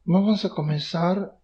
Vamos a comenzar a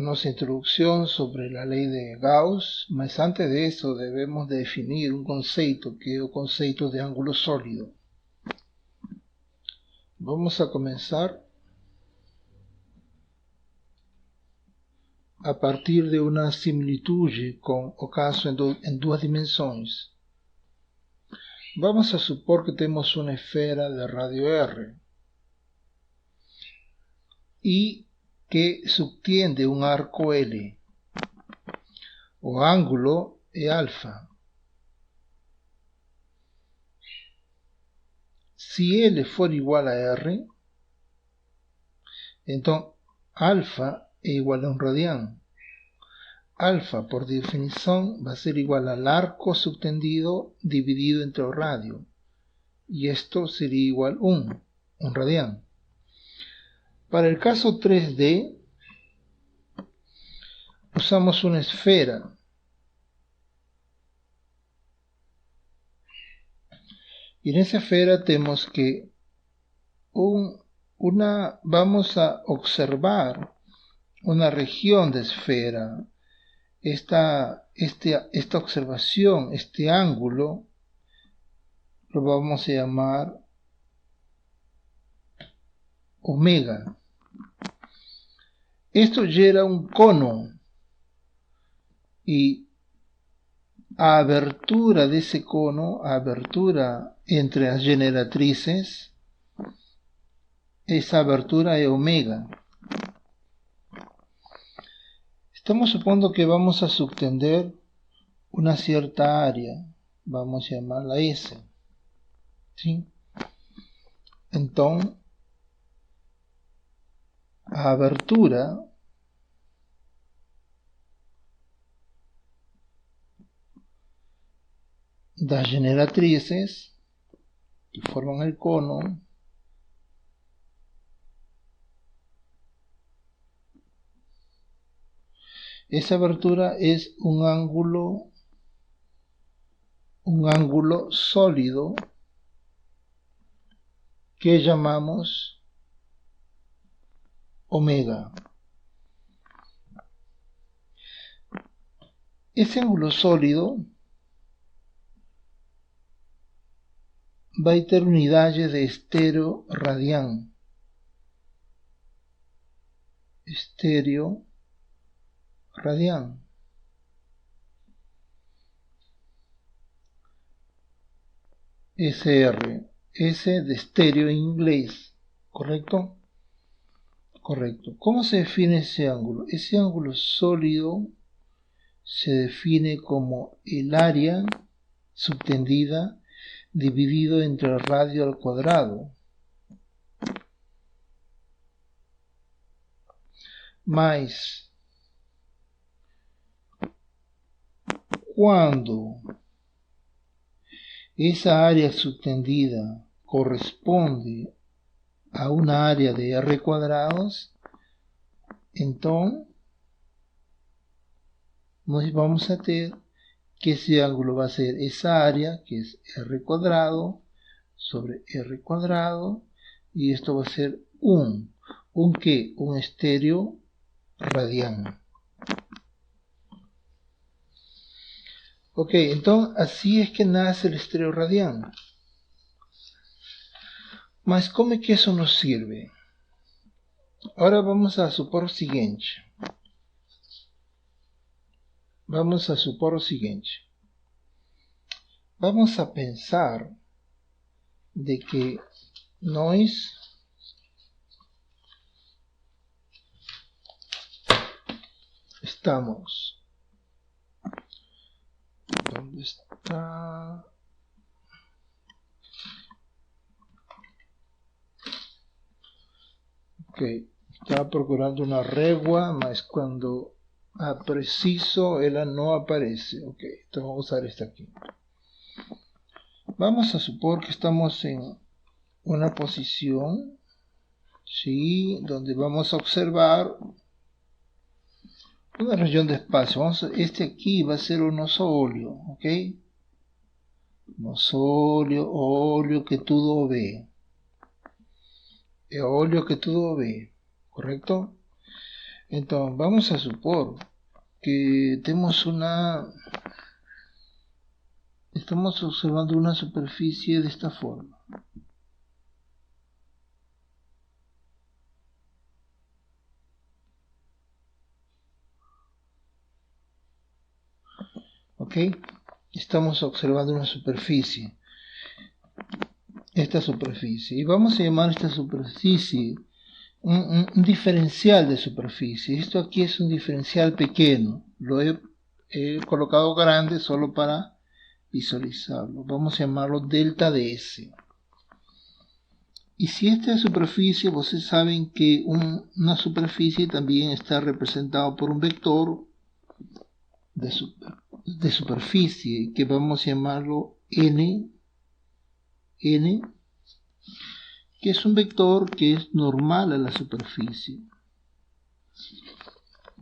nossa introdução sobre a lei de Gauss, mas antes disso devemos definir um conceito que é o conceito de ângulo sólido. Vamos a começar a partir de uma similitude com o caso em duas dimensões. Vamos a supor que temos uma esfera de radio R e que subtiende um arco L. O ângulo é alfa. Se L for igual a R, então alfa é igual a 1 radian. Alfa, por definição, vai ser igual ao arco subtendido dividido entre o radio. E isto seria igual a 1 radian. Para o caso 3D, usamos uma esfera. E nessa esfera temos que vamos a observar uma região da esfera. Esta observación, este ángulo, lo vamos a llamar omega. Esto gera un cono y a abertura de ese cono, a abertura entre las generatrices, esa abertura es omega. Estamos supondo que vamos a subtender una cierta área, vamos a llamarla S. ¿Sí? Entonces, a abertura das generatrices que forman el cono esa abertura es un ángulo sólido que llamamos omega. Ese ángulo sólido va a tener unidades de estéreo radian. Estéreo radian. SR. S de estéreo en inglés. ¿Correcto? Correcto. ¿Cómo se define ese ángulo? Ese ángulo sólido se define como el área subtendida dividido entre el radio al cuadrado. Mas cuando esa área subtendida corresponde a una área de R cuadrados, entonces nos vamos a tener que ese ángulo va a ser esa área que es R cuadrado sobre R cuadrado, y esto va a ser un estéreo radian. Ok, entonces así es que nace el estéreo radian. Mas como é que isso nos sirve? Ahora vamos a supor o seguinte. Vamos a pensar de que nós estamos... ¿Dónde está? Ok, estaba procurando una régua, mas cuando preciso ella no aparece. Ok, entonces vamos a usar esta aquí. Vamos a supor que estamos en una posición, ¿sí?, donde vamos a observar una región de espacio. Este aquí va a ser un nosóleo, ¿ok? Nosóleo, óleo que tudo ve. olio que todo ve, ¿correcto? Entonces vamos a supor que estamos observando una superficie de esta forma. ¿Ok? Estamos observando una superficie. Esta superficie. Y vamos a llamar esta superficie un diferencial de superficie. Esto aquí es un diferencial pequeño. Lo he colocado grande solo para visualizarlo. Vamos a llamarlo delta de S. Y si esta superficie, ustedes saben que una superficie también está representada por un vector de superficie, que vamos a llamarlo n, que es un vector que es normal a la superficie.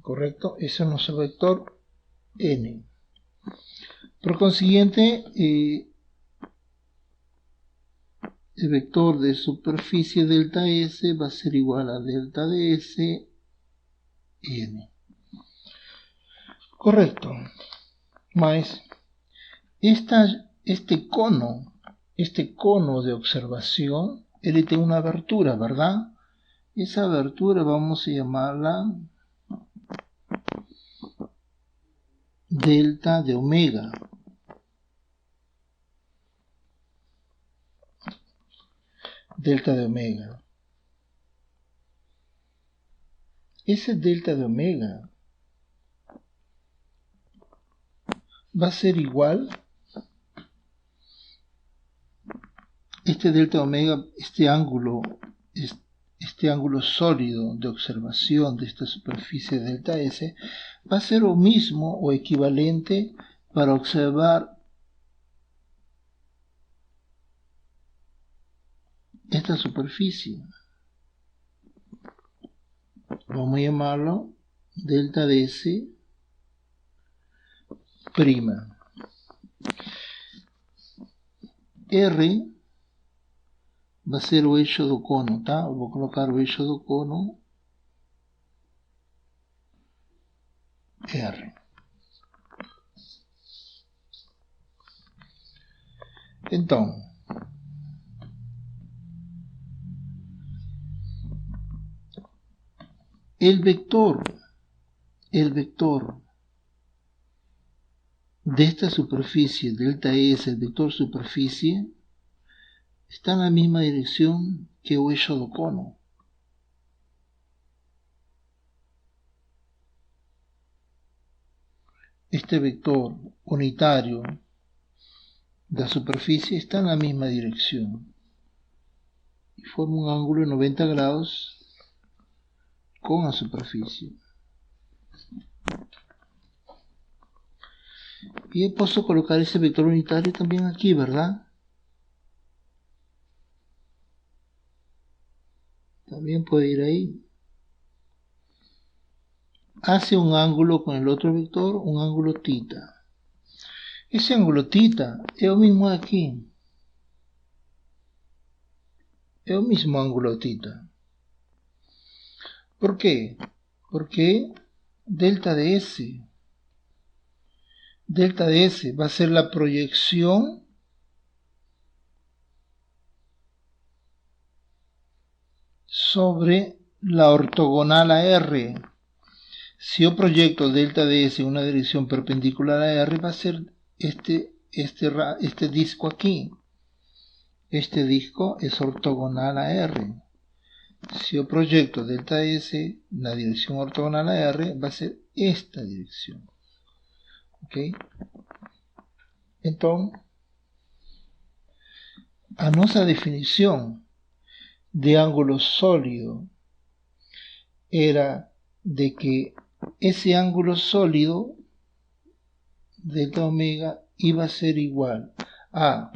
¿Correcto? Ese es nuestro vector n. Por consiguiente, el vector de superficie delta S va a ser igual a delta de S n. Correcto. Más este cono de observación, él tiene una abertura, ¿verdad? Esa abertura vamos a llamarla delta de omega. Delta de omega. Ese delta de omega va a ser igual, este delta de omega, este ángulo sólido de observación de esta superficie delta S, va a ser lo mismo o equivalente para observar esta superficie. Vamos a llamarlo delta de S prima. R va a ser o eixo do cono, tá? Eu vou colocar o eixo do cono R. Então, el vector de esta superficie, delta S, el vector superficie, está en la misma dirección que o eixo do cono. Este vector unitario de la superficie está en la misma dirección y forma un ángulo de 90 grados con la superficie. Y puedo colocar ese vector unitario también aquí, ¿verdad? También puede ir ahí. Hace un ángulo con el otro vector, un ángulo θ. Ese ángulo θ es lo mismo aquí. Es el mismo ángulo θ. ¿Por qué? Porque delta de S va a ser la proyección sobre la ortogonal a R. Si yo proyecto delta de S en una dirección perpendicular a R, va a ser este disco aquí. Este disco es ortogonal a R. Si yo proyecto delta S en la dirección ortogonal a R, va a ser esta dirección. ¿Ok? Entonces, a nuestra definición de ángulo sólido era de que ese ángulo sólido delta omega iba a ser igual a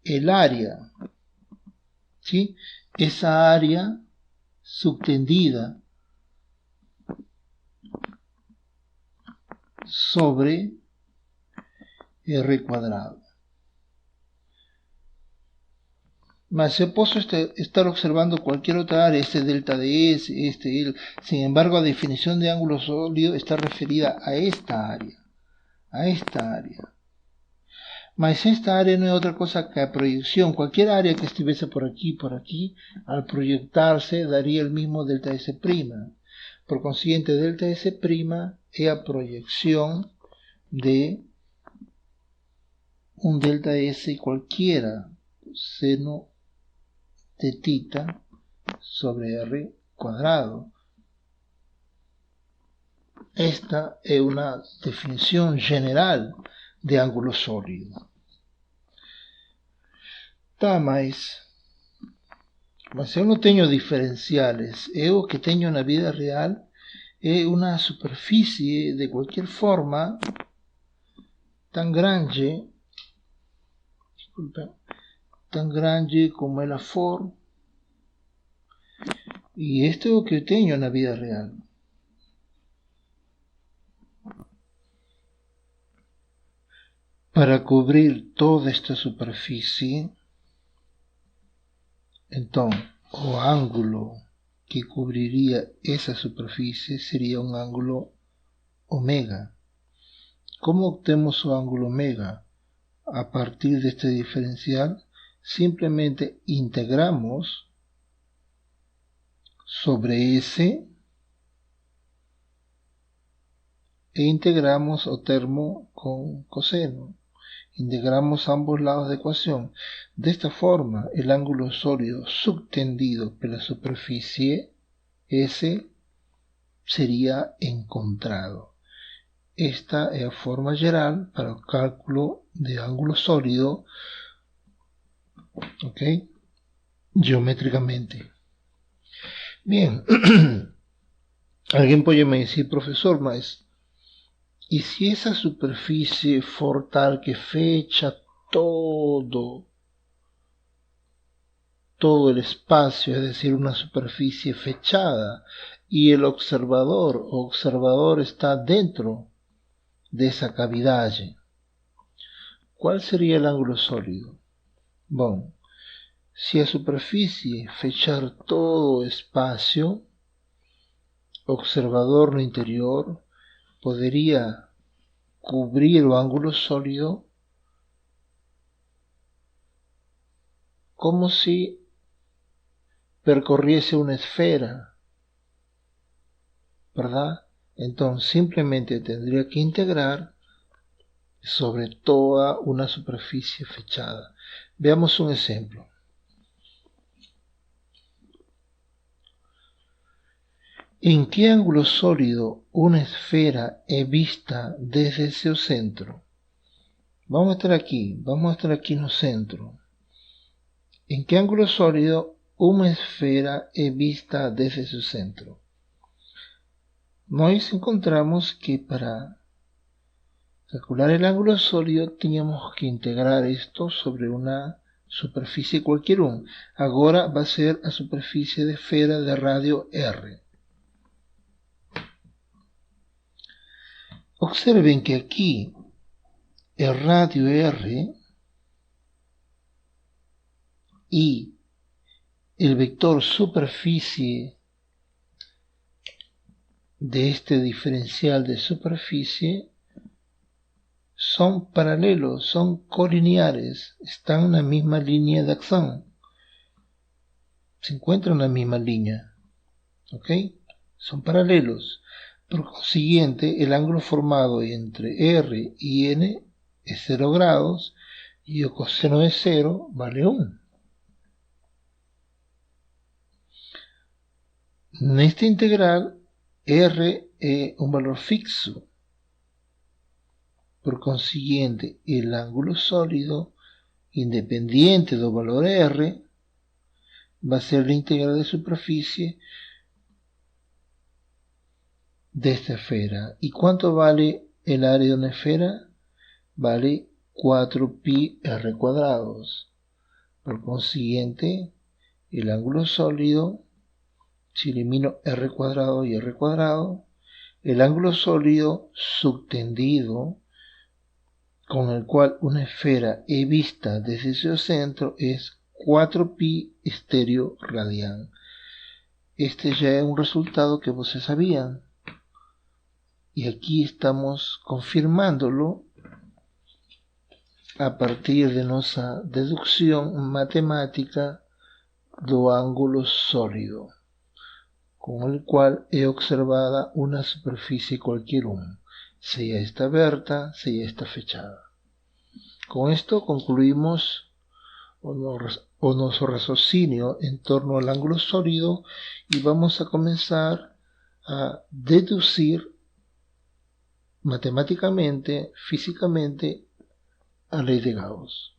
el área, ¿sí? Esa área subtendida sobre R cuadrado. Más yo puedo estar observando cualquier otra área, delta de S, sin embargo, la definición de ángulo sólido está referida a esta área. Mas esta área no es otra cosa que proyección. Cualquier área que estuviese por aquí, al proyectarse daría el mismo delta S'. Por consiguiente, delta S' es la proyección de un delta S cualquiera, seno de θ sobre R cuadrado. Esta es una definición general de ángulo sólido. Mas eu não tenho diferenciales. Eu que tenho na vida real é uma superfície de qualquer forma tão grande, como ela for, e este é o que eu tenho na vida real. Para cobrir toda esta superfície, então o ângulo que cobriria essa superfície seria um ângulo ômega. Como obtemos o ângulo ômega? A partir deste diferencial, simplesmente integramos sobre S e integramos o termo com cosseno. Integramos ambos lados da equação. Desta forma, o ângulo sólido subtendido pela superfície S seria encontrado. Esta é a forma geral para o cálculo de ângulo sólido, ok? Geométricamente. Bien, alguém pode me dizer, professor, mas e se essa superfície for tal que fecha todo o espaço, é decir, uma superfície fechada, e o observador está dentro dessa cavidade, qual seria o ângulo sólido? Bom, se a superfície fechar todo o espaço, o observador no interior poderia cobrir o ângulo sólido como se percorriese uma esfera, ¿verdad? Então, simplesmente tendría que integrar sobre toda una superficie fechada. Veamos un ejemplo. ¿En qué ángulo sólido una esfera es vista desde su centro? Vamos a estar aquí en el centro. ¿En qué ángulo sólido una esfera es vista desde su centro? Nós encontramos que para calcular el ángulo sólido teníamos que integrar esto sobre una superficie cualquier. Ahora va a ser la superficie de esfera de radio R. Observen que aquí el radio R y el vector superficie de este diferencial de superficie son paralelos, son colineares, están en la misma línea de acción, se encuentran en la misma línea, ¿ok? Son paralelos. Por consiguiente, el ángulo formado entre R y N es 0 grados y el coseno de 0 vale 1. En esta integral, R es un valor fixo. Por consiguiente, el ángulo sólido, independiente del valor R, va a ser la integral de superficie de esta esfera. ¿Y cuánto vale el área de una esfera? Vale 4pi r cuadrados. Por consiguiente, el ángulo sólido, si elimino r cuadrado y r cuadrado, el ángulo sólido subtendido con el cual una esfera es vista desde su centro es 4pi estéreo radian. Este ya es un resultado que ustedes sabían. Y aquí estamos confirmándolo a partir de nuestra deducción matemática do ángulo sólido, con el cual he observado una superficie cualquier sea esta aberta, sea esta fechada. Con esto concluimos nuestro raciocinio en torno al ángulo sólido y vamos a comenzar a deducir matemáticamente, físicamente, a ley de Gauss.